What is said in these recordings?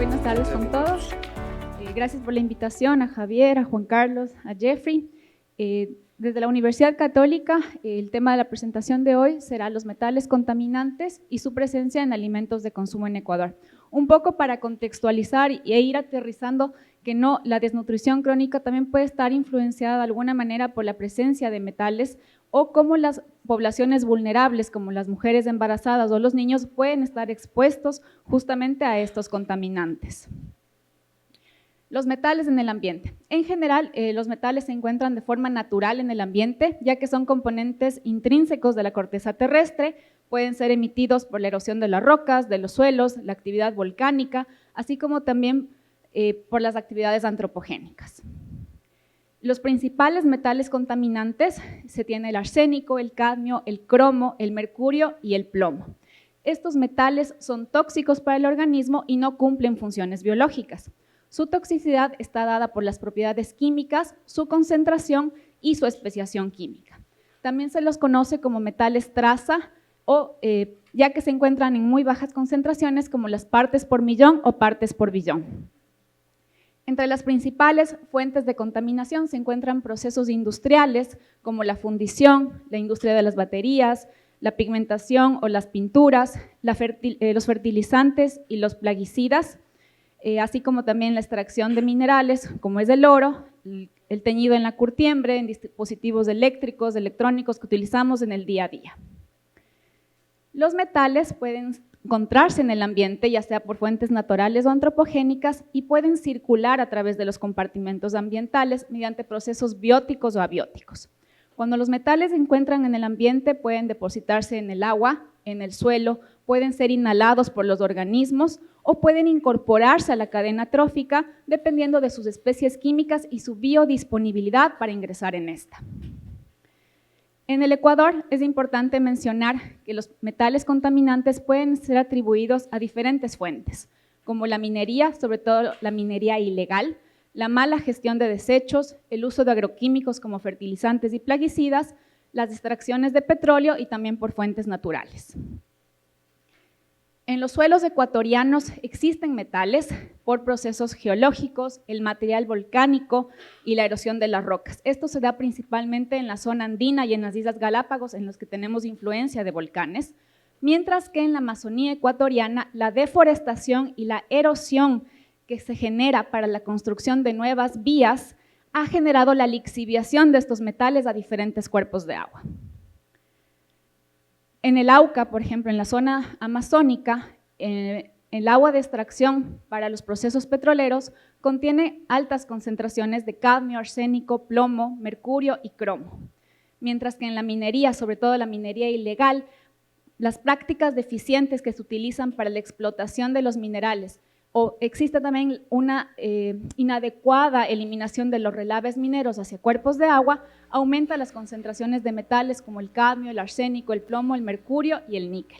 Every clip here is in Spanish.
Buenas tardes con todos. Gracias por la invitación a Javier, a Juan Carlos, a Jeffrey. Desde la Universidad Católica, el tema de la presentación de hoy será los metales contaminantes y su presencia en alimentos de consumo en Ecuador. Un poco para contextualizar e ir aterrizando que la desnutrición crónica también puede estar influenciada de alguna manera por la presencia de metales o cómo las poblaciones vulnerables, como las mujeres embarazadas o los niños, pueden estar expuestos justamente a estos contaminantes. Los metales en el ambiente. En general, los metales se encuentran de forma natural en el ambiente, ya que son componentes intrínsecos de la corteza terrestre, pueden ser emitidos por la erosión de las rocas, de los suelos, la actividad volcánica, así como también por las actividades antropogénicas. Los principales metales contaminantes se tiene el arsénico, el cadmio, el cromo, el mercurio y el plomo. Estos metales son tóxicos para el organismo y no cumplen funciones biológicas. Su toxicidad está dada por las propiedades químicas, su concentración y su especiación química. También se los conoce como metales traza, ya que se encuentran en muy bajas concentraciones como las partes por millón o partes por billón. Entre las principales fuentes de contaminación se encuentran procesos industriales como la fundición, la industria de las baterías, la pigmentación o las pinturas, los fertilizantes y los plaguicidas, así como también la extracción de minerales como es el oro, el teñido en la curtiembre, en dispositivos eléctricos, electrónicos que utilizamos en el día a día. Los metales pueden encontrarse en el ambiente, ya sea por fuentes naturales o antropogénicas, y pueden circular a través de los compartimentos ambientales mediante procesos bióticos o abióticos. Cuando los metales se encuentran en el ambiente, pueden depositarse en el agua, en el suelo, pueden ser inhalados por los organismos o pueden incorporarse a la cadena trófica dependiendo de sus especies químicas y su biodisponibilidad para ingresar en esta. En el Ecuador es importante mencionar que los metales contaminantes pueden ser atribuidos a diferentes fuentes, como la minería, sobre todo la minería ilegal, la mala gestión de desechos, el uso de agroquímicos como fertilizantes y plaguicidas, las extracciones de petróleo y también por fuentes naturales. En los suelos ecuatorianos existen metales por procesos geológicos, el material volcánico y la erosión de las rocas. Esto se da principalmente en la zona andina y en las Islas Galápagos, en los que tenemos influencia de volcanes, mientras que en la Amazonía ecuatoriana la deforestación y la erosión que se genera para la construcción de nuevas vías ha generado la lixiviación de estos metales a diferentes cuerpos de agua. En el Auca, por ejemplo, en la zona amazónica, el agua de extracción para los procesos petroleros contiene altas concentraciones de cadmio, arsénico, plomo, mercurio y cromo, mientras que en la minería, sobre todo la minería ilegal, las prácticas deficientes que se utilizan para la explotación de los minerales o existe también una inadecuada eliminación de los relaves mineros hacia cuerpos de agua, aumenta las concentraciones de metales como el cadmio, el arsénico, el plomo, el mercurio y el níquel.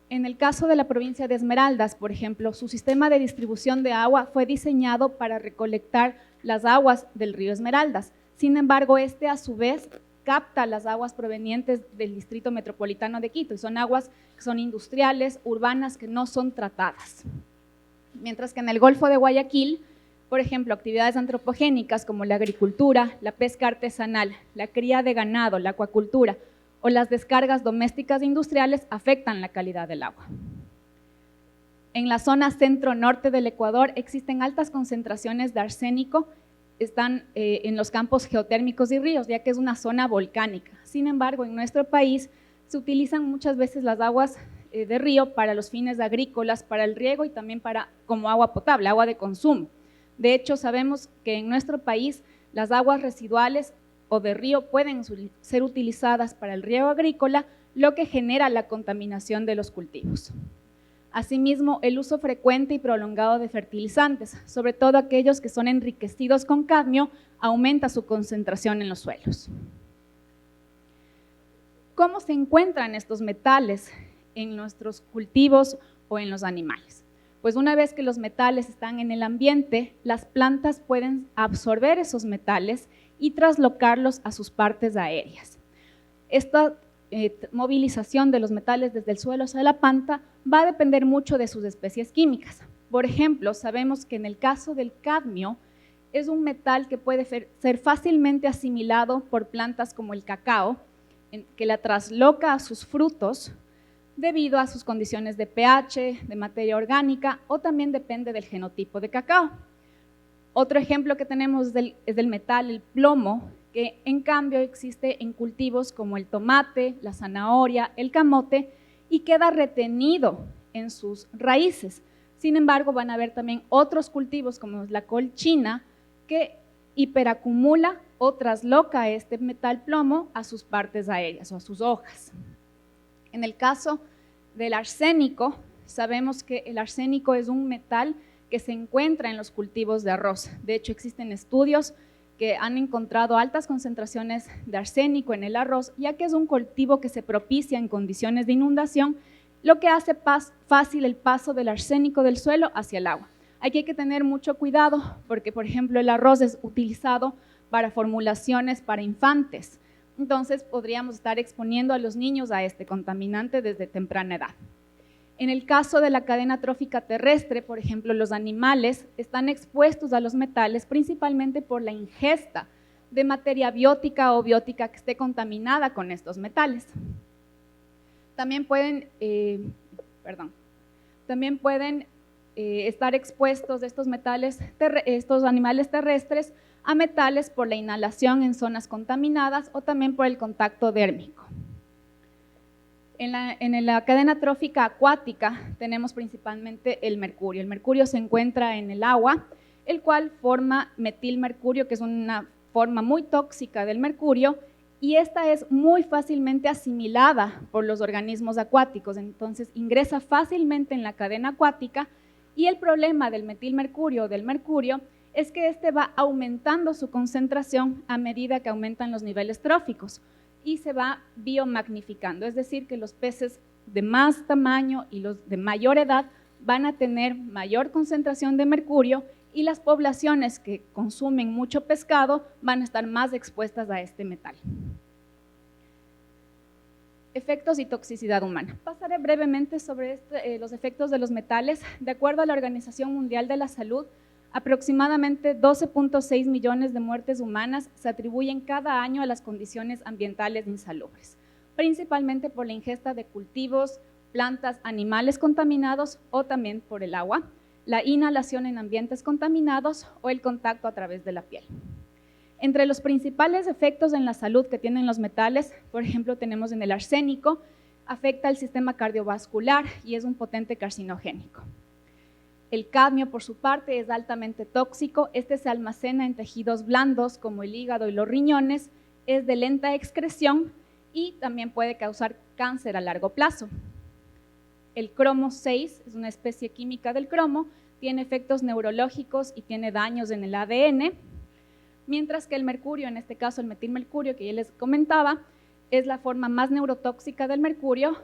En el caso de la provincia de Esmeraldas, por ejemplo, su sistema de distribución de agua fue diseñado para recolectar las aguas del río Esmeraldas. Sin embargo, a su vez capta las aguas provenientes del distrito metropolitano de Quito y son aguas que son industriales, urbanas, que no son tratadas. Mientras que en el Golfo de Guayaquil, por ejemplo, actividades antropogénicas como la agricultura, la pesca artesanal, la cría de ganado, la acuacultura o las descargas domésticas e industriales afectan la calidad del agua. En la zona centro-norte del Ecuador existen altas concentraciones de arsénico, están en los campos geotérmicos y ríos, ya que es una zona volcánica. Sin embargo, en nuestro país se utilizan muchas veces las aguas de río para los fines agrícolas, para el riego y también como agua potable, agua de consumo. De hecho, sabemos que en nuestro país las aguas residuales o de río pueden ser utilizadas para el riego agrícola, lo que genera la contaminación de los cultivos. Asimismo, el uso frecuente y prolongado de fertilizantes, sobre todo aquellos que son enriquecidos con cadmio, aumenta su concentración en los suelos. ¿Cómo se encuentran estos metales en nuestros cultivos o en los animales? Pues una vez que los metales están en el ambiente, las plantas pueden absorber esos metales y traslocarlos a sus partes aéreas. Esta movilización de los metales desde el suelo hacia la planta va a depender mucho de sus especies químicas. Por ejemplo, sabemos que en el caso del cadmio es un metal que puede ser fácilmente asimilado por plantas como el cacao, que la trasloca a sus frutos debido a sus condiciones de pH, de materia orgánica, o también depende del genotipo de cacao. Otro ejemplo que tenemos es del metal, el plomo, que en cambio existe en cultivos como el tomate, la zanahoria, el camote, y queda retenido en sus raíces. Sin embargo, van a haber también otros cultivos como la col china que hiperacumula o trasloca este metal plomo a sus partes aéreas o a sus hojas. En el caso del arsénico, sabemos que el arsénico es un metal que se encuentra en los cultivos de arroz. De hecho, existen estudios que han encontrado altas concentraciones de arsénico en el arroz, ya que es un cultivo que se propicia en condiciones de inundación, lo que hace fácil el paso del arsénico del suelo hacia el agua. Aquí hay que tener mucho cuidado porque, por ejemplo, el arroz es utilizado para formulaciones para infantes. Entonces, podríamos estar exponiendo a los niños a este contaminante desde temprana edad. En el caso de la cadena trófica terrestre, por ejemplo, los animales están expuestos a los metales principalmente por la ingesta de materia biótica o biótica que esté contaminada con estos metales. También pueden estar expuestos estos animales terrestres a metales por la inhalación en zonas contaminadas o también por el contacto dérmico. En la cadena trófica acuática tenemos principalmente el mercurio. El mercurio se encuentra en el agua, el cual forma metilmercurio, que es una forma muy tóxica del mercurio, y esta es muy fácilmente asimilada por los organismos acuáticos, entonces ingresa fácilmente en la cadena acuática, y el problema del metilmercurio o del mercurio es que este va aumentando su concentración a medida que aumentan los niveles tróficos y se va biomagnificando, es decir, que los peces de más tamaño y los de mayor edad van a tener mayor concentración de mercurio y las poblaciones que consumen mucho pescado van a estar más expuestas a este metal. Efectos y toxicidad humana. Pasaré brevemente sobre los efectos de los metales. De acuerdo a la Organización Mundial de la Salud, aproximadamente 12.6 millones de muertes humanas se atribuyen cada año a las condiciones ambientales insalubres, principalmente por la ingesta de cultivos, plantas, animales contaminados o también por el agua, la inhalación en ambientes contaminados o el contacto a través de la piel. Entre los principales efectos en la salud que tienen los metales, por ejemplo, tenemos en el arsénico, afecta el sistema cardiovascular y es un potente carcinogénico. El cadmio, por su parte, es altamente tóxico. Este se almacena en tejidos blandos como el hígado y los riñones, es de lenta excreción y también puede causar cáncer a largo plazo. El cromo 6 es una especie química del cromo, tiene efectos neurológicos y tiene daños en el ADN, mientras que el mercurio, en este caso el metilmercurio que ya les comentaba, es la forma más neurotóxica del mercurio,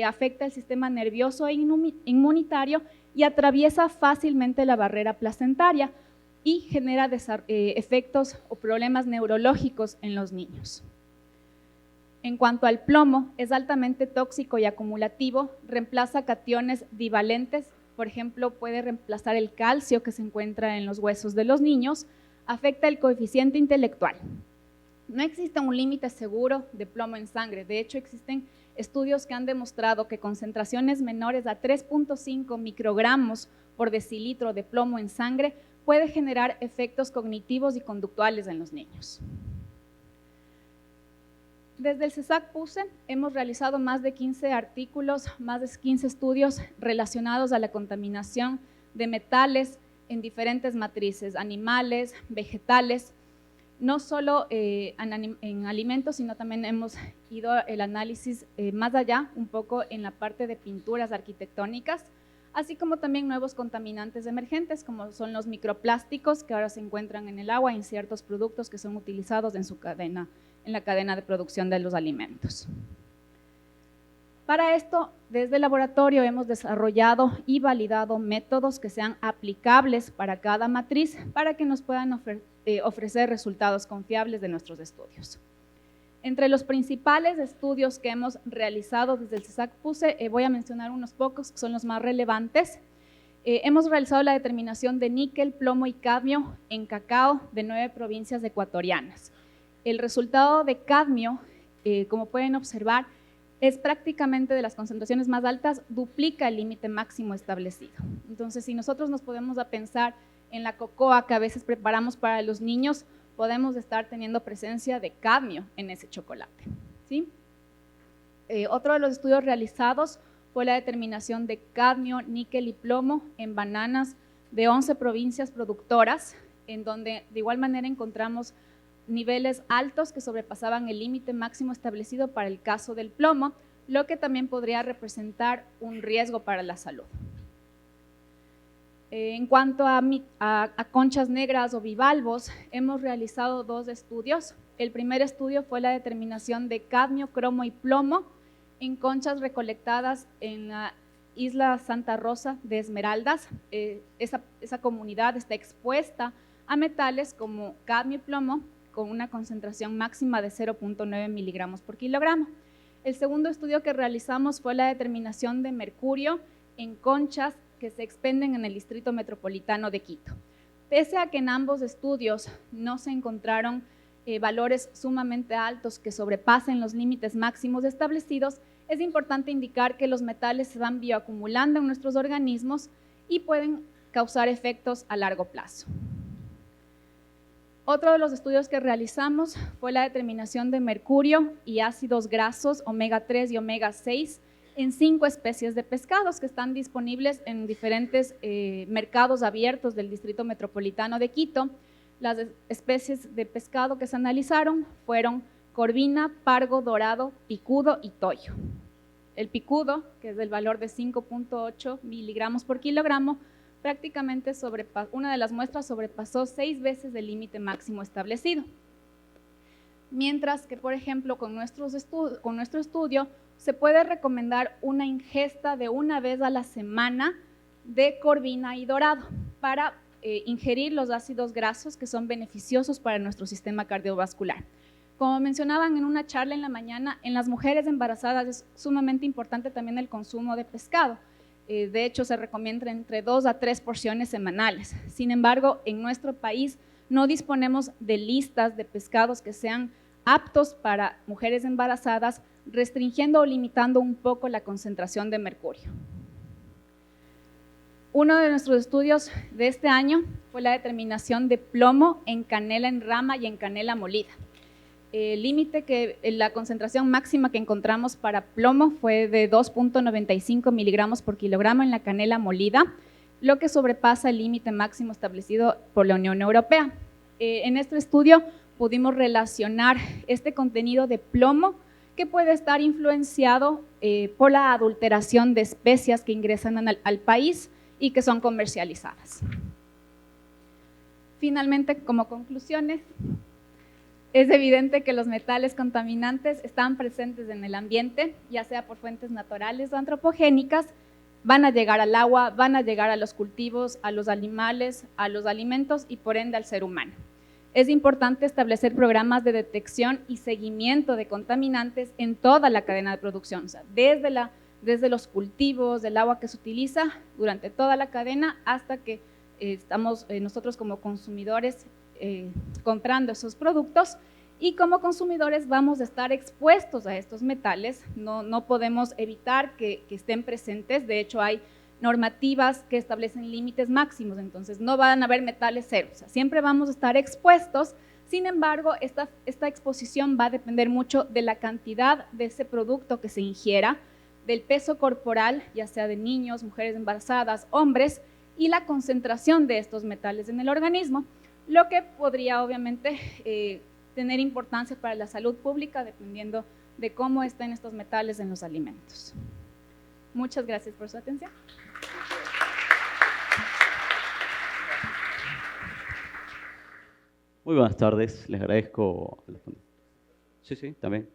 afecta el sistema nervioso e inmunitario y atraviesa fácilmente la barrera placentaria y genera efectos o problemas neurológicos en los niños. En cuanto al plomo, es altamente tóxico y acumulativo, reemplaza cationes divalentes, por ejemplo, puede reemplazar el calcio que se encuentra en los huesos de los niños, afecta el coeficiente intelectual. No existe un límite seguro de plomo en sangre, de hecho existen estudios que han demostrado que concentraciones menores a 3.5 microgramos por decilitro de plomo en sangre puede generar efectos cognitivos y conductuales en los niños. Desde el CESAC-PUCE hemos realizado más de 15 artículos, más de 15 estudios relacionados a la contaminación de metales en diferentes matrices, animales, vegetales, no solo en alimentos, sino también hemos ido el análisis más allá, un poco en la parte de pinturas arquitectónicas, así como también nuevos contaminantes emergentes, como son los microplásticos que ahora se encuentran en el agua y en ciertos productos que son utilizados en la cadena de producción de los alimentos. Para esto, desde el laboratorio hemos desarrollado y validado métodos que sean aplicables para cada matriz para que nos puedan ofrecer resultados confiables de nuestros estudios. Entre los principales estudios que hemos realizado desde el CESAC-PUCE, voy a mencionar unos pocos que son los más relevantes. Hemos realizado la determinación de níquel, plomo y cadmio en cacao de 9 provincias ecuatorianas. El resultado de cadmio, como pueden observar, es prácticamente de las concentraciones más altas, duplica el límite máximo establecido. Entonces, si nosotros nos podemos a pensar en la cocoa que a veces preparamos para los niños, podemos estar teniendo presencia de cadmio en ese chocolate, ¿sí? Otro de los estudios realizados fue la determinación de cadmio, níquel y plomo en bananas de 11 provincias productoras, en donde de igual manera encontramos niveles altos que sobrepasaban el límite máximo establecido para el caso del plomo, lo que también podría representar un riesgo para la salud. En cuanto a conchas negras o bivalvos, hemos realizado 2 estudios. El primer estudio fue la determinación de cadmio, cromo y plomo en conchas recolectadas en la isla Santa Rosa de Esmeraldas. Esa comunidad está expuesta a metales como cadmio y plomo con una concentración máxima de 0.9 miligramos por kilogramo. El segundo estudio que realizamos fue la determinación de mercurio en conchas que se expenden en el Distrito Metropolitano de Quito. Pese a que en ambos estudios no se encontraron valores sumamente altos que sobrepasen los límites máximos establecidos, es importante indicar que los metales se van bioacumulando en nuestros organismos y pueden causar efectos a largo plazo. Otro de los estudios que realizamos fue la determinación de mercurio y ácidos grasos omega 3 y omega 6 en 5 especies de pescados que están disponibles en diferentes mercados abiertos del Distrito Metropolitano de Quito. Las especies de pescado que se analizaron fueron corvina, pargo, dorado, picudo y toyo. El picudo, que es del valor de 5.8 miligramos por kilogramo, prácticamente una de las muestras sobrepasó 6 veces el límite máximo establecido. Mientras que, por ejemplo, con nuestro estudio, se puede recomendar una ingesta de 1 vez a la semana de corvina y dorado para ingerir los ácidos grasos que son beneficiosos para nuestro sistema cardiovascular. Como mencionaban en una charla en la mañana, en las mujeres embarazadas es sumamente importante también el consumo de pescado. De hecho, se recomienda entre 2 a 3 porciones semanales. Sin embargo, en nuestro país no disponemos de listas de pescados que sean aptos para mujeres embarazadas, restringiendo o limitando un poco la concentración de mercurio. Uno de nuestros estudios de este año fue la determinación de plomo en canela en rama y en canela molida. El límite la concentración máxima que encontramos para plomo fue de 2.95 miligramos por kilogramo en la canela molida, lo que sobrepasa el límite máximo establecido por la Unión Europea. En este estudio pudimos relacionar este contenido de plomo que puede estar influenciado por la adulteración de especias que ingresan al país y que son comercializadas. Finalmente, como conclusiones, es evidente que los metales contaminantes están presentes en el ambiente, ya sea por fuentes naturales o antropogénicas, van a llegar al agua, van a llegar a los cultivos, a los animales, a los alimentos y por ende al ser humano. Es importante establecer programas de detección y seguimiento de contaminantes en toda la cadena de producción, o sea, desde los cultivos, del agua que se utiliza, durante toda la cadena, hasta que estamos nosotros como consumidores comprando esos productos, y como consumidores vamos a estar expuestos a estos metales, no podemos evitar que estén presentes. De hecho hay normativas que establecen límites máximos, entonces no van a haber metales cero, o sea, siempre vamos a estar expuestos. Sin embargo, esta exposición va a depender mucho de la cantidad de ese producto que se ingiera, del peso corporal, ya sea de niños, mujeres embarazadas, hombres, y la concentración de estos metales en el organismo, lo que podría obviamente tener importancia para la salud pública dependiendo de cómo estén estos metales en los alimentos. Muchas gracias por su atención. Muy buenas tardes, les agradezco a la Fundación. Sí, también.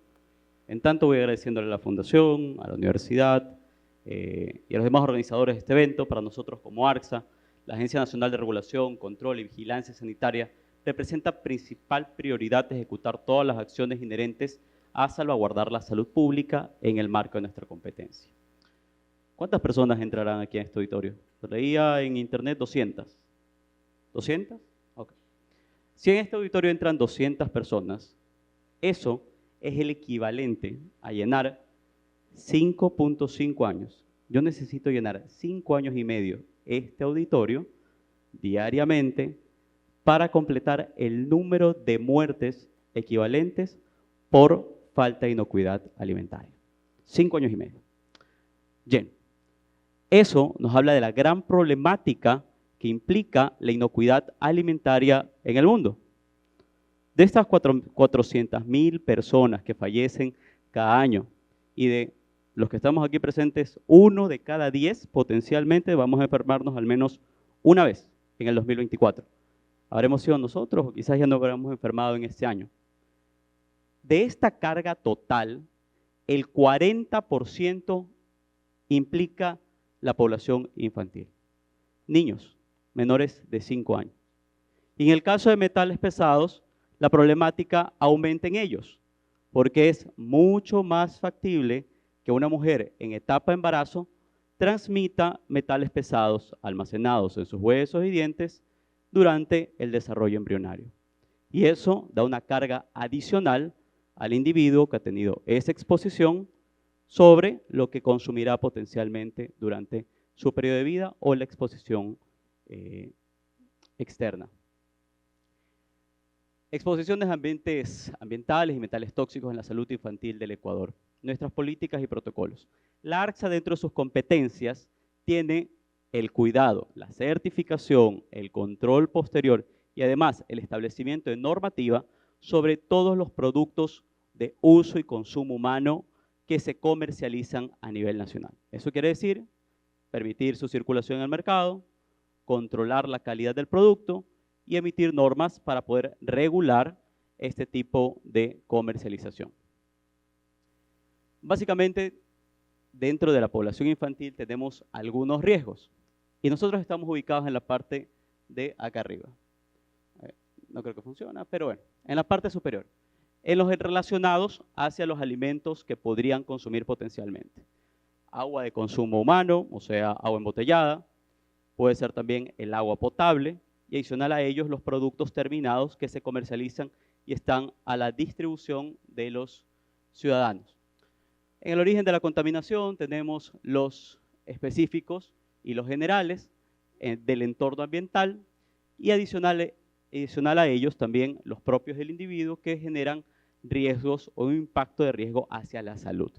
En tanto voy agradeciéndole a la Fundación, a la universidad y a los demás organizadores de este evento. Para nosotros como ARCSA, la Agencia Nacional de Regulación, Control y Vigilancia Sanitaria representa principal prioridad de ejecutar todas las acciones inherentes a salvaguardar la salud pública en el marco de nuestra competencia. ¿Cuántas personas entrarán aquí en este auditorio? Leía en internet 200. ¿200? Ok. Si en este auditorio entran 200 personas, eso es el equivalente a llenar 5.5 años. Yo necesito llenar 5 años y medio este auditorio diariamente para completar el número de muertes equivalentes por falta de inocuidad alimentaria. 5 años y medio. Bien, eso nos habla de la gran problemática que implica la inocuidad alimentaria en el mundo. De estas 400.000 personas que fallecen cada año y de los que estamos aquí presentes, 1 de cada 10 potencialmente vamos a enfermarnos al menos una vez en el 2024. Habremos sido nosotros o quizás ya nos habremos enfermado en este año. De esta carga total, el 40% implica la población infantil. Niños menores de 5 años. Y en el caso de metales pesados, la problemática aumenta en ellos, porque es mucho más factible que una mujer en etapa de embarazo transmita metales pesados almacenados en sus huesos y dientes durante el desarrollo embrionario. Y eso da una carga adicional al individuo que ha tenido esa exposición sobre lo que consumirá potencialmente durante su periodo de vida o la exposición externa. Exposiciones a ambientes ambientales y metales tóxicos en la salud infantil del Ecuador. Nuestras políticas y protocolos. La ARCSA, dentro de sus competencias, tiene el cuidado, la certificación, el control posterior y además el establecimiento de normativa sobre todos los productos de uso y consumo humano que se comercializan a nivel nacional. Eso quiere decir permitir su circulación en el mercado, controlar la calidad del producto y emitir normas para poder regular este tipo de comercialización. Básicamente, dentro de la población infantil tenemos algunos riesgos y nosotros estamos ubicados en la parte de acá arriba. No creo que funcione, pero bueno, en la parte superior. En los relacionados hacia los alimentos que podrían consumir potencialmente. Agua de consumo humano, o sea, agua embotellada, puede ser también el agua potable, y adicional a ellos los productos terminados que se comercializan y están a la distribución de los ciudadanos. En el origen de la contaminación tenemos los específicos y los generales del entorno ambiental y adicional a ellos también los propios del individuo que generan riesgos o un impacto de riesgo hacia la salud.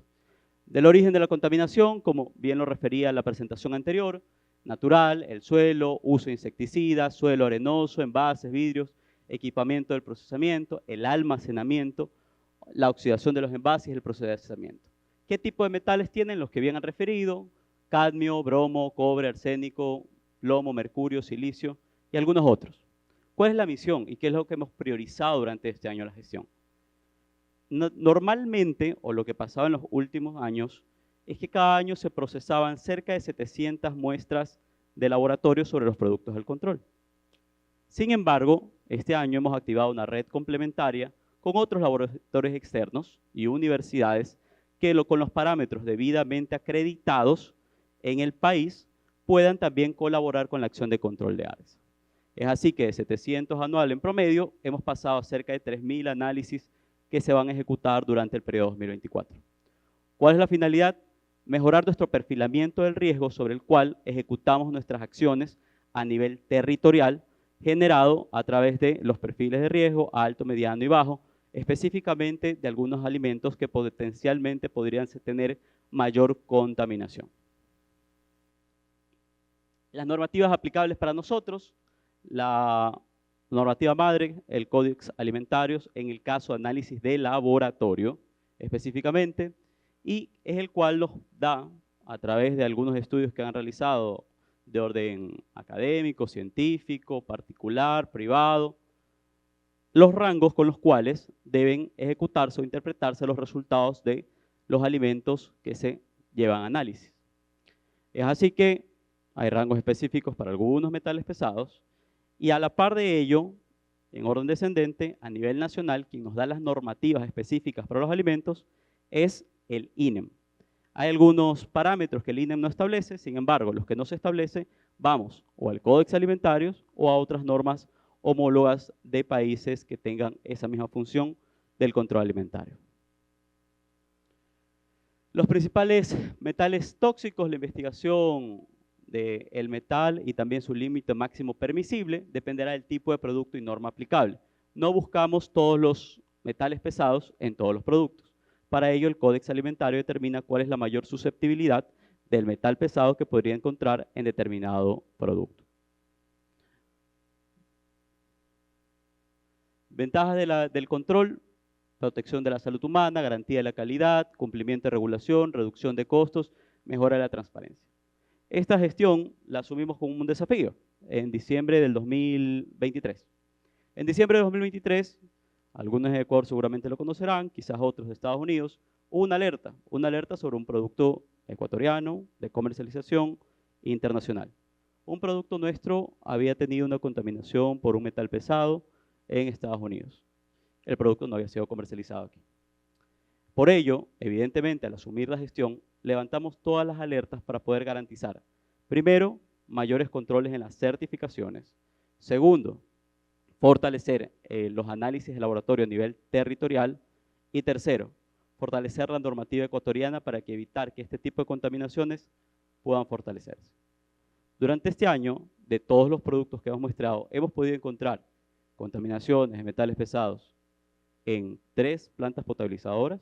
Del origen de la contaminación, como bien lo refería la presentación anterior, natural, el suelo, uso de insecticidas, suelo arenoso, envases, vidrios, equipamiento del procesamiento, el almacenamiento, la oxidación de los envases y el procesamiento. ¿Qué tipo de metales tienen los que bien han referido? Cadmio, bromo, cobre, arsénico, plomo, mercurio, silicio y algunos otros. ¿Cuál es la misión y qué es lo que hemos priorizado durante este año de la gestión? Normalmente, o lo que pasaba en los últimos años, es que cada año se procesaban cerca de 700 muestras de laboratorio sobre los productos del control. Sin embargo, este año hemos activado una red complementaria con otros laboratorios externos y universidades que con los parámetros debidamente acreditados en el país puedan también colaborar con la acción de control de ARCSA. Es así que de 700 anual en promedio, hemos pasado a cerca de 3.000 análisis que se van a ejecutar durante el periodo 2024. ¿Cuál es la finalidad? Mejorar nuestro perfilamiento del riesgo sobre el cual ejecutamos nuestras acciones a nivel territorial, generado a través de los perfiles de riesgo alto, mediano y bajo, específicamente de algunos alimentos que potencialmente podrían tener mayor contaminación. Las normativas aplicables para nosotros, la normativa madre, el Códex Alimentarios, en el caso de análisis de laboratorio específicamente, y es el cual nos da, a través de algunos estudios que han realizado de orden académico, científico, particular, privado, los rangos con los cuales deben ejecutarse o interpretarse los resultados de los alimentos que se llevan a análisis. Es así que hay rangos específicos para algunos metales pesados y a la par de ello en orden descendente, a nivel nacional, quien nos da las normativas específicas para los alimentos es el INEM. Hay algunos parámetros que el INEM no establece, sin embargo, los que no se establece, vamos o al Códex Alimentarios o a otras normas homólogas de países que tengan esa misma función del control alimentario. Los principales metales tóxicos, la investigación del metal y también su límite máximo permisible dependerá del tipo de producto y norma aplicable. No buscamos todos los metales pesados en todos los productos. Para ello, el Códex Alimentario determina cuál es la mayor susceptibilidad del metal pesado que podría encontrar en determinado producto. Ventajas del control: protección de la salud humana, garantía de la calidad, cumplimiento de regulación, reducción de costos, mejora de la transparencia. Esta gestión la asumimos como un desafío en diciembre del 2023. En diciembre de 2023, algunos de Ecuador seguramente lo conocerán, quizás otros de Estados Unidos, hubo una alerta sobre un producto ecuatoriano de comercialización internacional. Un producto nuestro había tenido una contaminación por un metal pesado en Estados Unidos. El producto no había sido comercializado aquí. Por ello, evidentemente, al asumir la gestión, levantamos todas las alertas para poder garantizar, primero, mayores controles en las certificaciones. Segundo, fortalecer los análisis de laboratorio a nivel territorial. Y tercero, fortalecer la normativa ecuatoriana para evitar que este tipo de contaminaciones puedan fortalecerse. Durante este año, de todos los productos que hemos muestrado, hemos podido encontrar contaminaciones de metales pesados en 3 plantas potabilizadoras,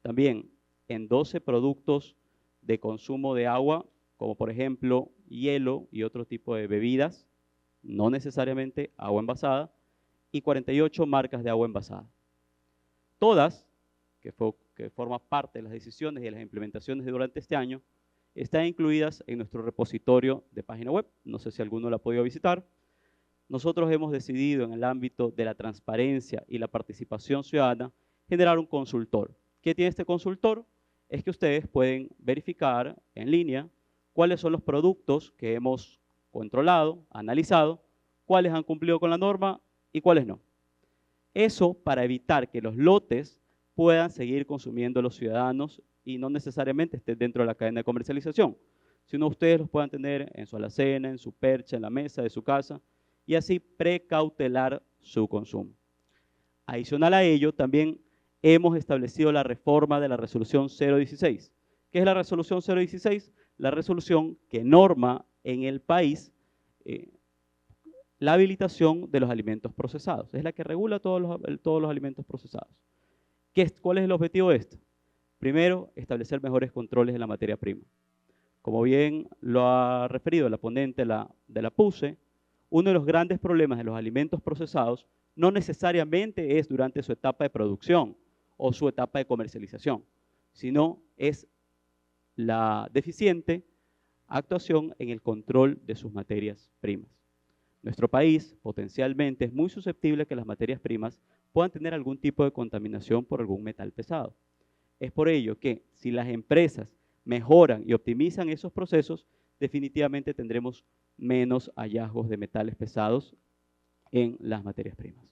también en 12 productos de consumo de agua, como por ejemplo hielo y otro tipo de bebidas, no necesariamente agua envasada, y 48 marcas de agua envasada. Todas, que forman parte de las decisiones y de las implementaciones durante este año, están incluidas en nuestro repositorio de página web. No sé si alguno la ha podido visitar. Nosotros hemos decidido, en el ámbito de la transparencia y la participación ciudadana, generar un consultor. ¿Qué tiene este consultor? Es que ustedes pueden verificar en línea cuáles son los productos que hemos controlado, analizado, cuáles han cumplido con la norma y cuáles no. Eso para evitar que los lotes puedan seguir consumiendo los ciudadanos y no necesariamente estén dentro de la cadena de comercialización, sino ustedes los puedan tener en su alacena, en su percha, en la mesa de su casa, y así precautelar su consumo. Adicional a ello, también hemos establecido la reforma de la resolución 016. ¿Qué es la resolución 016? La resolución que norma en el país la habilitación de los alimentos procesados. Es la que regula todos los alimentos procesados. ¿Cuál es el objetivo de esto? Primero, establecer mejores controles en la materia prima. Como bien lo ha referido la ponente de la PUCE, uno de los grandes problemas de los alimentos procesados no necesariamente es durante su etapa de producción o su etapa de comercialización, sino es la deficiente actuación en el control de sus materias primas. Nuestro país potencialmente es muy susceptible a que las materias primas puedan tener algún tipo de contaminación por algún metal pesado. Es por ello que si las empresas mejoran y optimizan esos procesos, definitivamente tendremos menos hallazgos de metales pesados en las materias primas.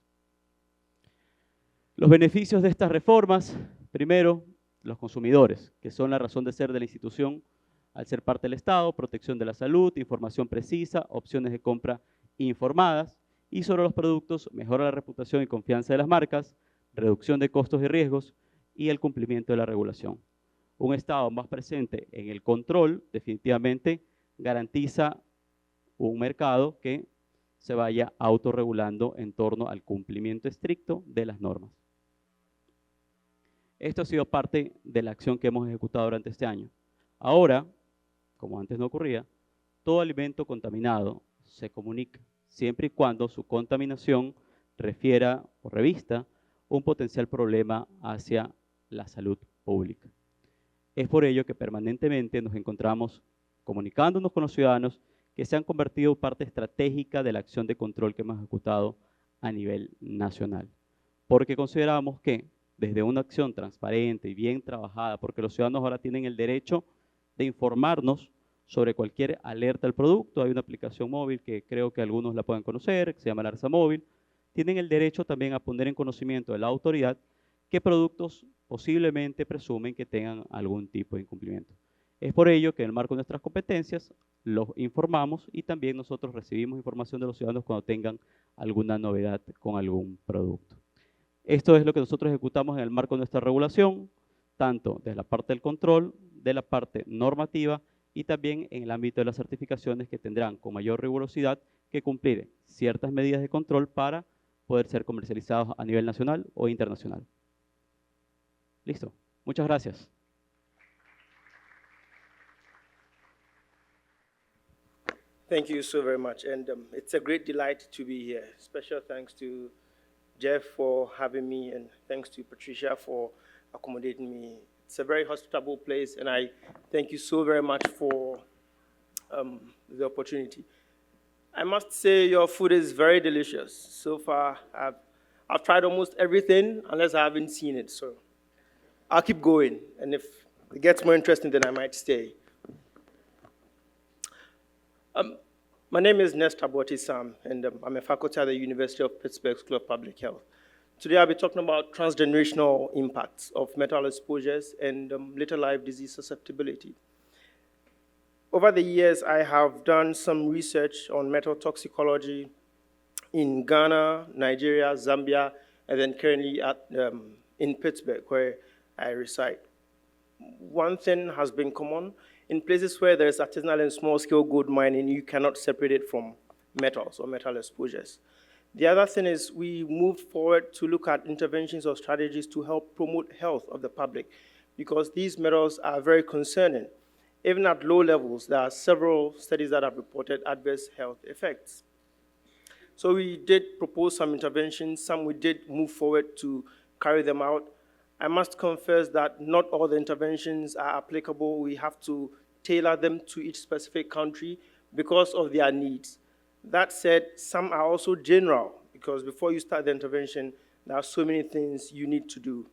Los beneficios de estas reformas: primero, los consumidores, que son la razón de ser de la institución al ser parte del Estado, protección de la salud, información precisa, opciones de compra informadas, y sobre los productos, mejora la reputación y confianza de las marcas, reducción de costos y riesgos y el cumplimiento de la regulación. Un Estado más presente en el control definitivamente garantiza un mercado que se vaya autorregulando en torno al cumplimiento estricto de las normas. Esto ha sido parte de la acción que hemos ejecutado durante este año. Ahora, como antes no ocurría, todo alimento contaminado se comunica, siempre y cuando su contaminación refiera o revista un potencial problema hacia la salud pública. Es por ello que permanentemente nos encontramos comunicándonos con los ciudadanos que se han convertido en parte estratégica de la acción de control que hemos ejecutado a nivel nacional. Porque consideramos que desde una acción transparente y bien trabajada, porque los ciudadanos ahora tienen el derecho de informarnos sobre cualquier alerta al producto. Hay una aplicación móvil que creo que algunos la pueden conocer, que se llama Alarsa Móvil, tienen el derecho también a poner en conocimiento de la autoridad qué productos posiblemente presumen que tengan algún tipo de incumplimiento. Es por ello que en el marco de nuestras competencias los informamos y también nosotros recibimos información de los ciudadanos cuando tengan alguna novedad con algún producto. Esto es lo que nosotros ejecutamos en el marco de nuestra regulación, tanto de la parte del control, de la parte normativa y también en el ámbito de las certificaciones que tendrán con mayor rigurosidad que cumplir ciertas medidas de control para poder ser comercializados a nivel nacional o internacional. Listo. Muchas gracias. Thank you so very much. And it's a great delight to be here. Special thanks to Jeff for having me, and thanks to Patricia for accommodating me. It's a very hospitable place, and I thank you so very much for the opportunity. I must say your food is very delicious. So far, I've tried almost everything, unless I haven't seen it. So I'll keep going, and if it gets more interesting, then I might stay. My name is Nestor Botisam, and I'm a faculty at the University of Pittsburgh School of Public Health. Today I'll be talking about transgenerational impacts of metal exposures and later life disease susceptibility. Over the years, I have done some research on metal toxicology in Ghana, Nigeria, Zambia, and then currently in Pittsburgh, where I reside. One thing has been common. In places where there is artisanal and small-scale gold mining, you cannot separate it from metals or metal exposures. The other thing is we moved forward to look at interventions or strategies to help promote health of the public, because these metals are very concerning. Even at low levels, there are several studies that have reported adverse health effects. So we did propose some interventions. Some we did move forward to carry them out. I must confess that not all the interventions are applicable. We have to tailor them to each specific country because of their needs. That said, some are also general, because before you start the intervention, there are so many things you need to do.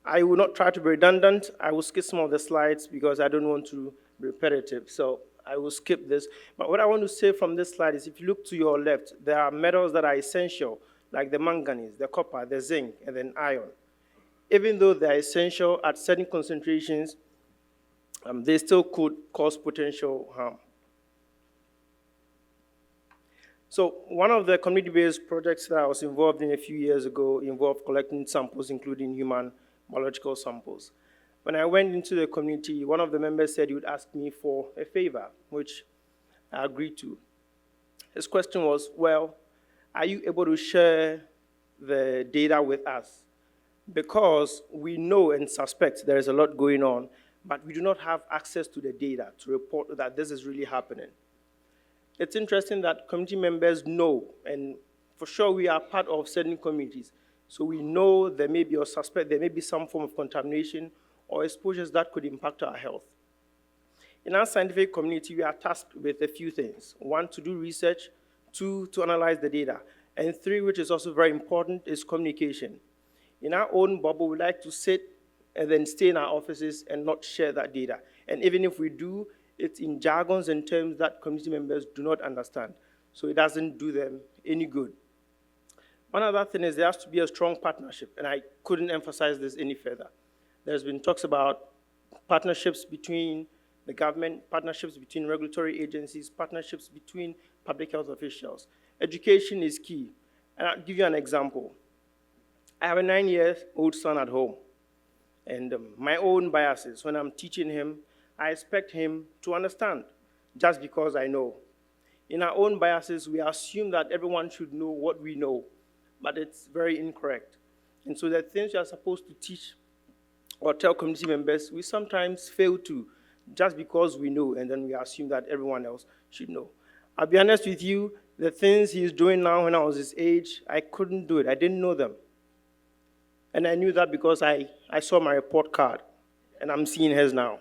I will not try to be redundant. I will skip some of the slides because I don't want to be repetitive. So I will skip this. But what I want to say from this slide is if you look to your left, there are metals that are essential, like the manganese, the copper, the zinc, and then iron. Even though they are essential at certain concentrations, they still could cause potential harm. So one of the community-based projects that I was involved in a few years ago involved collecting samples, including human biological samples. When I went into the community, one of the members said he would ask me for a favor, which I agreed to. His question was, well, are you able to share the data with us? Because we know and suspect there is a lot going on, but we do not have access to the data to report that this is really happening. It's interesting that community members know, and for sure we are part of certain communities, so we know there may be or suspect there may be some form of contamination or exposures that could impact our health. In our scientific community, we are tasked with a few things. One, to do research. Two, to analyze the data. And three, which is also very important, is communication. In our own bubble, we like to sit and then stay in our offices and not share that data. And even if we do, it's in jargons and terms that community members do not understand. So it doesn't do them any good. One other thing is there has to be a strong partnership, and I couldn't emphasize this any further. There's been talks about partnerships between the government, partnerships between regulatory agencies, partnerships between public health officials. Education is key. And I'll give you an example. I have a 9-year-old son at home. And my own biases, when I'm teaching him, I expect him to understand just because I know. In our own biases, we assume that everyone should know what we know, but it's very incorrect. And so the things we are supposed to teach or tell community members, we sometimes fail to, just because we know, and then we assume that everyone else should know. I'll be honest with you, the things he's doing now when I was his age, I couldn't do it. I didn't know them. And I knew that because I saw my report card, and I'm seeing his now.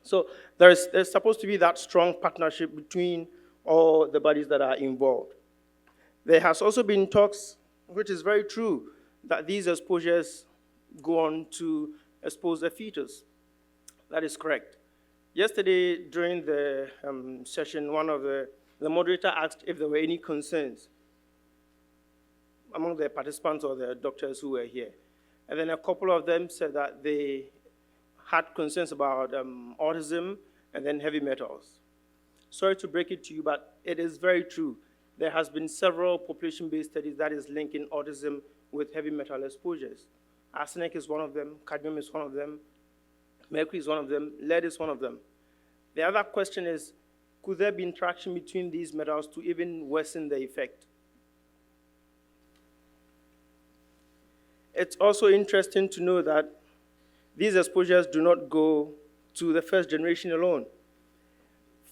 So there's supposed to be that strong partnership between all the bodies that are involved. There has also been talks, which is very true, that these exposures go on to expose the fetus. That is correct. Yesterday, during the session, one of the The moderator asked if there were any concerns among the participants or the doctors who were here. And then a couple of them said that they had concerns about autism and then heavy metals. Sorry to break it to you, but it is very true. There has been several population-based studies that is linking autism with heavy metal exposures. Arsenic is one of them, cadmium is one of them, mercury is one of them, lead is one of them. The other question is, could there be interaction between these metals to even worsen the effect? It's also interesting to know that these exposures do not go to the first generation alone.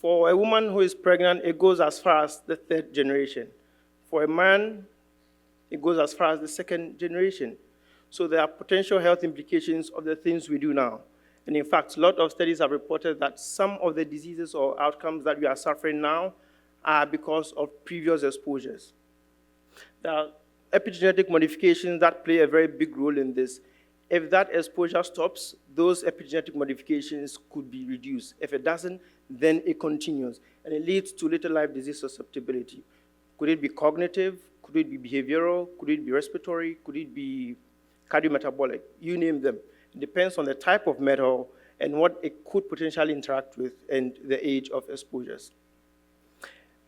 For a woman who is pregnant, it goes as far as the third generation. For a man, it goes as far as the second generation. So there are potential health implications of the things we do now. And in fact, a lot of studies have reported that some of the diseases or outcomes that we are suffering now are because of previous exposures. There are epigenetic modifications that play a very big role in this. If that exposure stops, those epigenetic modifications could be reduced. If it doesn't, then it continues, and it leads to later life disease susceptibility. Could it be cognitive? Could it be behavioral? Could it be respiratory? Could it be cardiometabolic? You name them. It depends on the type of metal and what it could potentially interact with and the age of exposures.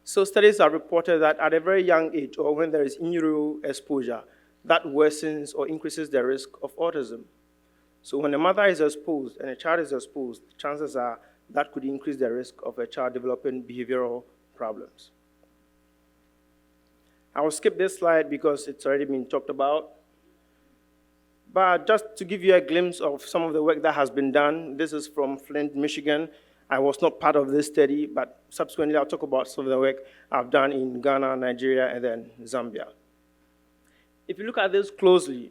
So studies have reported that at a very young age, or when there is in utero exposure, that worsens or increases the risk of autism. So when a mother is exposed and a child is exposed, chances are that could increase the risk of a child developing behavioral problems. I will skip this slide because it's already been talked about. But just to give you a glimpse of some of the work that has been done, this is from Flint, Michigan. I was not part of this study, but subsequently I'll talk about some of the work I've done in Ghana, Nigeria, and then Zambia. If you look at this closely,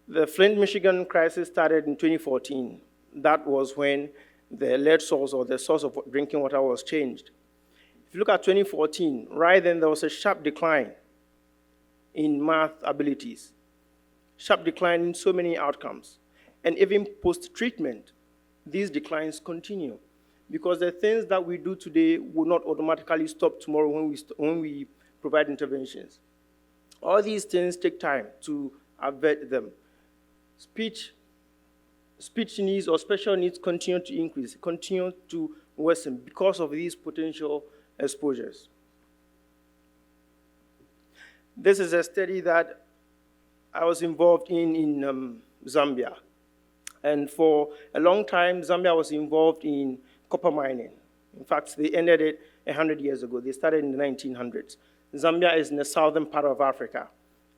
the Flint, Michigan crisis started in 2014. That was when the lead source or the source of drinking water was changed. If you look at 2014, right then there was a sharp decline in math abilities, sharp decline in so many outcomes. And even post-treatment, these declines continue because the things that we do today will not automatically stop tomorrow when we provide interventions. All these things take time to avert them. Speech needs or special needs continue to increase, continue to worsen because of these potential exposures. This is a study that I was involved in Zambia. And for a long time, Zambia was involved in copper mining. In fact, they ended it 100 years ago. They started in the 1900s. Zambia is in the southern part of Africa.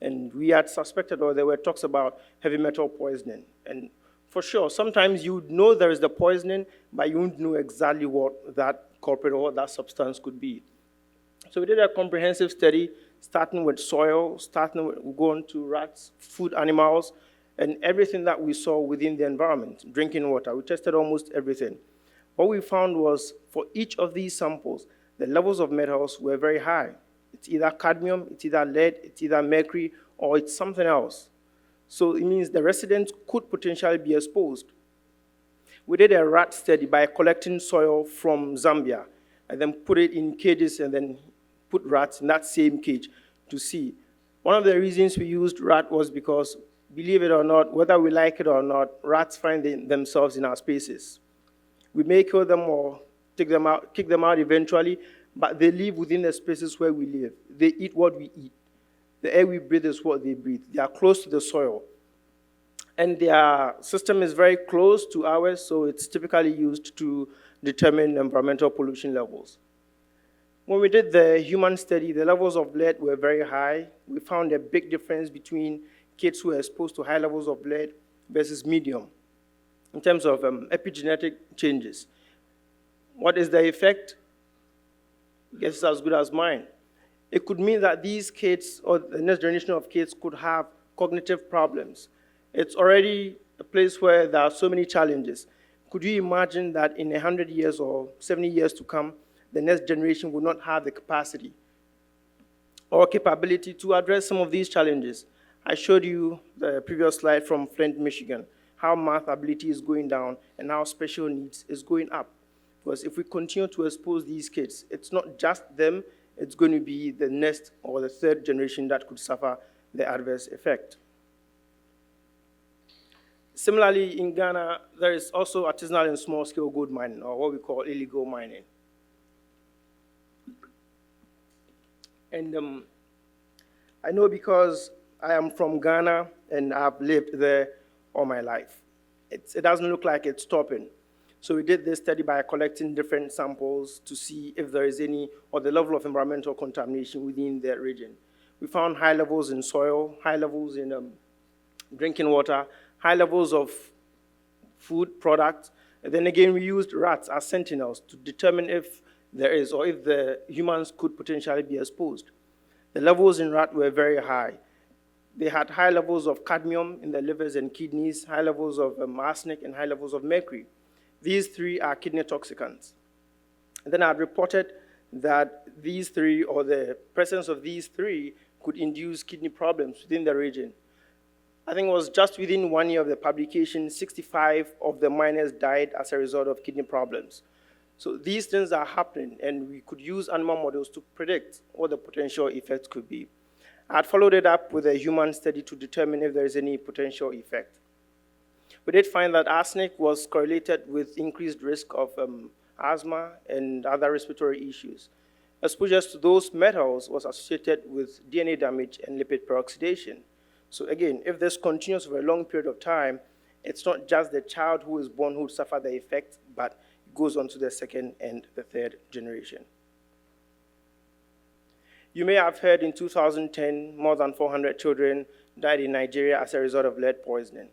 And we had suspected, or there were talks about heavy metal poisoning. And for sure, sometimes you would know there is the poisoning, but you wouldn't know exactly what that culprit or what that substance could be. So we did a comprehensive study, starting with soil, going to rats, food animals, and everything that we saw within the environment, drinking water. We tested almost everything. What we found was, for each of these samples, the levels of metals were very high. It's either cadmium, it's either lead, it's either mercury, or it's something else. So it means the residents could potentially be exposed. We did a rat study by collecting soil from Zambia and then put it in cages and then put rats in that same cage to see. One of the reasons we used rat was because, believe it or not, whether we like it or not, rats find themselves in our spaces. We may kill them or take them out, kick them out eventually, but they live within the spaces where we live. They eat what we eat. The air we breathe is what they breathe. They are close to the soil. And their system is very close to ours, so it's typically used to determine environmental pollution levels. When we did the human study, the levels of lead were very high. We found a big difference between kids who were exposed to high levels of lead versus medium in terms of epigenetic changes. What is the effect? I guess it's as good as mine. It could mean that these kids, or the next generation of kids, could have cognitive problems. It's already a place where there are so many challenges. Could you imagine that in 100 years or 70 years to come, the next generation will not have the capacity or capability to address some of these challenges? I showed you the previous slide from Flint, Michigan, how math ability is going down and how special needs is going up. Because if we continue to expose these kids, it's not just them, it's going to be the next or the third generation that could suffer the adverse effect. Similarly, in Ghana, there is also artisanal and small-scale gold mining, or what we call illegal mining. And I know because I am from Ghana and I've lived there all my life. It doesn't look like it's stopping. So we did this study by collecting different samples to see if there is any, or the level of environmental contamination within the region. We found high levels in soil, high levels in drinking water, high levels of food products. And then again, we used rats as sentinels to determine if there is, or if the humans could potentially be exposed. The levels in rat were very high. They had high levels of cadmium in the livers and kidneys, high levels of arsenic, and high levels of mercury. These three are kidney toxicants. And then I reported that these three, or the presence of these three, could induce kidney problems within the region. I think it was just within 1 year of the publication, 65 of the miners died as a result of kidney problems. So these things are happening, and we could use animal models to predict what the potential effects could be. I had followed it up with a human study to determine if there is any potential effect. We did find that arsenic was correlated with increased risk of asthma and other respiratory issues. Exposure to those metals was associated with DNA damage and lipid peroxidation. So again, if this continues for a long period of time, it's not just the child who is born who would suffer the effect, but it goes on to the second and the third generation. You may have heard in 2010, more than 400 children died in Nigeria as a result of lead poisoning.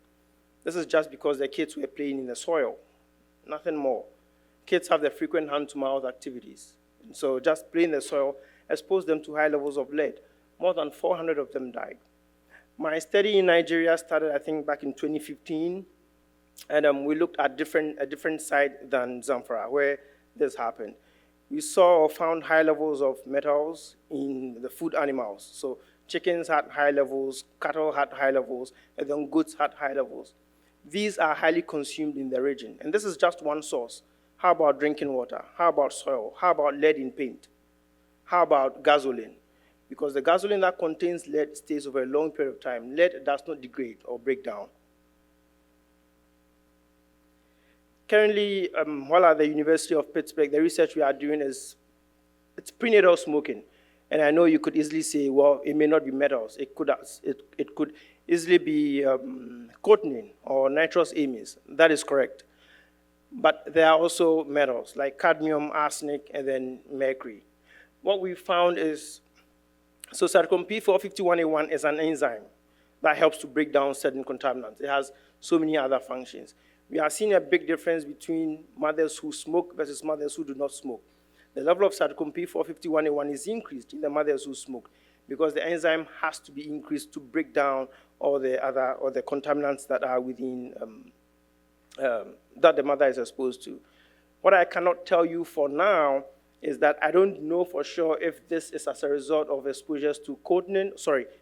This is just because the kids were playing in the soil, nothing more. Kids have the frequent hand-to-mouth activities. And so just playing in the soil exposed them to high levels of lead. More than 400 of them died. My study in Nigeria started, I think, back in 2015, and we looked at a different site than Zamfara, where this happened. We saw or found high levels of metals in the food animals. So chickens had high levels, cattle had high levels, and then goats had high levels. These are highly consumed in the region, and this is just one source. How about drinking water? How about soil? How about lead in paint? How about gasoline? Because the gasoline that contains lead stays over a long period of time. Lead does not degrade or break down. Currently, while at the University of Pittsburgh, the research we are doing is, it's prenatal smoking. And I know you could easily say, well, it may not be metals. It could easily be cotinine or nitrous amines. That is correct. But there are also metals like cadmium, arsenic, and then mercury. What we found is, so cytochrome P451A1 is an enzyme that helps to break down certain contaminants. It has so many other functions. We are seeing a big difference between mothers who smoke versus mothers who do not smoke. The level of cytochrome P451A1 is increased in the mothers who smoke because the enzyme has to be increased to break down all the other, or the contaminants that are within, that the mother is exposed to. What I cannot tell you for now is that I don't know for sure if this is as a result of exposures to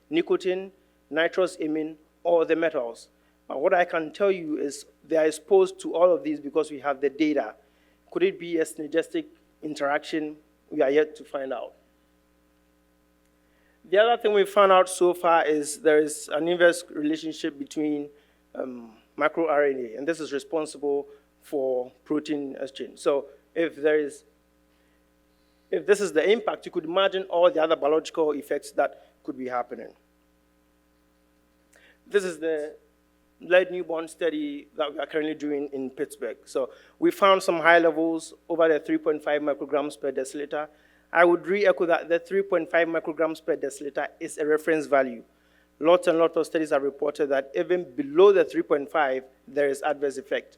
nicotine, nitrous amine, or the metals. But what I can tell you is they are exposed to all of these because we have the data. Could it be a synergistic interaction? We are yet to find out. The other thing we found out so far is there is an inverse relationship between microRNA, and this is responsible for protein exchange. So if this is the impact, you could imagine all the other biological effects that could be happening. This is the lead newborn study that we are currently doing in Pittsburgh. So we found some high levels over the 3.5 micrograms per deciliter. I would re-echo that the 3.5 micrograms per deciliter is a reference value. Lots and lots of studies have reported that even below the 3.5, there is adverse effect.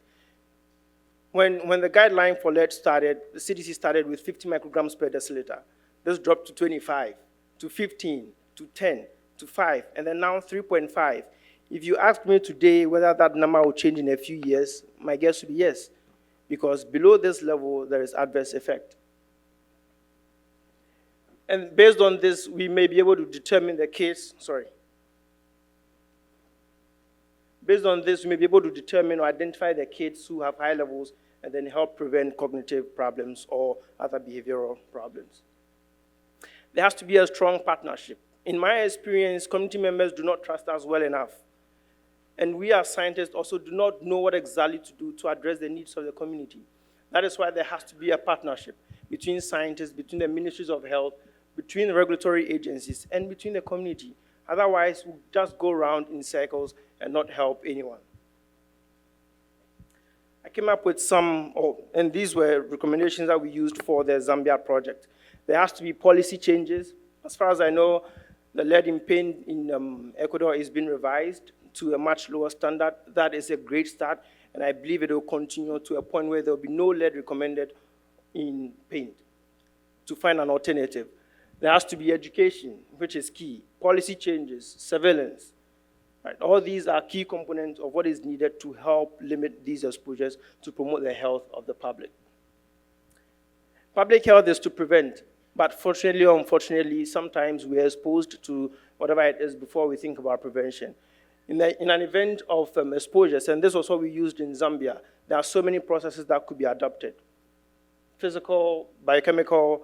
When the guideline for lead started, the CDC started with 50 micrograms per deciliter. This dropped to 25, to 15, to 10, to 5, and then now 3.5. If you ask me today whether that number will change in a few years, my guess would be yes, because below this level, there is adverse effect. And based on this, we may be able to determine the case, Based on this, we may be able to determine or identify the kids who have high levels and then help prevent cognitive problems or other behavioral problems. There has to be a strong partnership. In my experience, community members do not trust us well enough. And we as scientists also do not know what exactly to do to address the needs of the community. That is why there has to be a partnership between scientists, between the ministries of health, between the regulatory agencies, and between the community. Otherwise, we'll just go around in circles and not help anyone. I came up with and these were recommendations that we used for the Zambia project. There has to be policy changes. As far as I know, the lead in paint in Ecuador is being revised to a much lower standard. That is a great start, and I believe it will continue to a point where there will be no lead recommended in paint to find an alternative. There has to be education, which is key, policy changes, surveillance. Right? All these are key components of what is needed to help limit these exposures to promote the health of the public. Public health is to prevent, but fortunately or unfortunately, sometimes we are exposed to whatever it is before we think about prevention. In an event of exposures, and this was what we used in Zambia, there are so many processes that could be adopted. Physical, biochemical,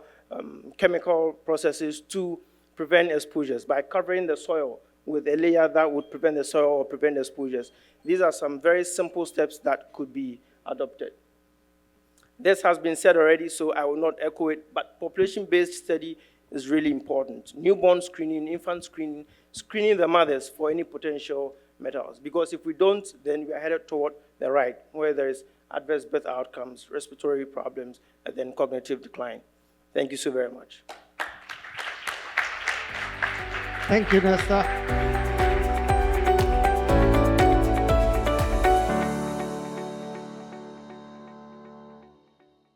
chemical processes to prevent exposures by covering the soil with a layer that would prevent the soil or prevent exposures. These are some very simple steps that could be adopted. This has been said already, so I will not echo it, but population-based study is really important. Newborn screening, infant screening, screening the mothers for any potential metals. Because if we don't, then we are headed toward the right, where there is adverse birth outcomes, respiratory problems, and then cognitive decline. Thank you so very much. Thank you, Nesta.